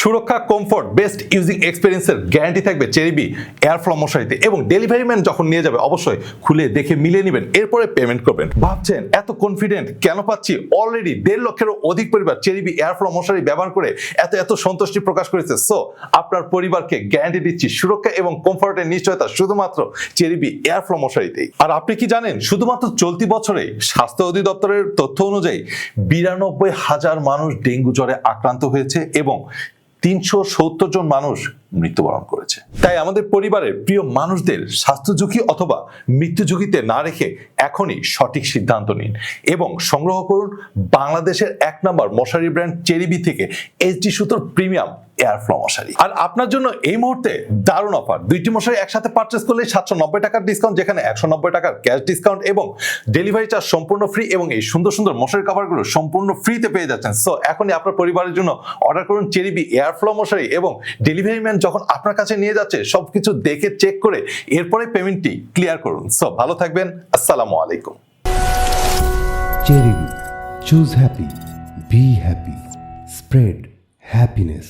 সুরক্ষা, comfort, best using এক্সপিরিয়েন্সের guarantee থাকবে চেরিবি airflow মশারিতে। এবং ডেলিভারি ম্যান যখন নিয়ে যাবে অবশ্যই খুলে দেখে মিলিয়ে নেবেন, এরপরে পেমেন্ট করবেন। ভাবছেন এত কনফিডেন্ট কেন পাচ্ছি? অলরেডি 1.5 লক্ষেরও অধিক পরিবার চেরিবি এয়ারফ্লো মশারি ব্যবহার করে এত সন্তুষ্টি প্রকাশ করেছে। সো আপনার পরিবারকে গ্যারান্টি দিচ্ছি সুরক্ষা এবং কমফোর্টের নিশ্চয়তা শুধুমাত্র চেরিবি এয়ারফ্লো মশারিতেই। আর আপনি কি জানেন শুধুমাত্র চলতি বছরে স্বাস্থ্য অধিদপ্তরের তথ্য অনুযায়ী 92,000 মানুষ ডেঙ্গু জ্বরে আক্রান্ত হয়েছে এবং 370 জন মানুষ মৃত্যুবরণ করেছে। তাই আমাদের পরিবারের প্রিয় মানুষদের স্বাস্থ্য ঝুঁকি অথবা মৃত্যু ঝুঁকিতে না রেখে এখনই সঠিক সিদ্ধান্ত নিন এবং সংগ্রহ করুন বাংলাদেশের 1 নম্বর মশারি ব্র্যান্ড চেরিবি থেকে এইচডি সুতোর প্রিমিয়াম এয়ারফ্লো মশারি। আর আপনার জন্য এই মুহূর্তে দারুণ অফার, 2টি মশারি একসাথে পারচেজ করলে 790 টাকার ডিসকাউন্ট, যেখানে 190 টাকার ক্যাশ ডিসকাউন্ট এবং ডেলিভারি চার্জ সম্পূর্ণ ফ্রি এবং এই সুন্দর সুন্দর মশারি কভারগুলো সম্পূর্ণ ফ্রিতে পেয়ে যাচ্ছেন। সো এখনই আপনার পরিবারের জন্য অর্ডার করুন চেরিবি এয়ারফ্লো মশারি এবং ডেলিভারি ম্যান যখন আপনার কাছে নিয়ে যাচ্ছে সবকিছু দেখে চেক করে এরপরে পেমেন্টটি ক্লিয়ার করুন। সো ভালো থাকবেন, আসসালামু আলাইকুম। Cherry, choose happy, be happy, spread happiness.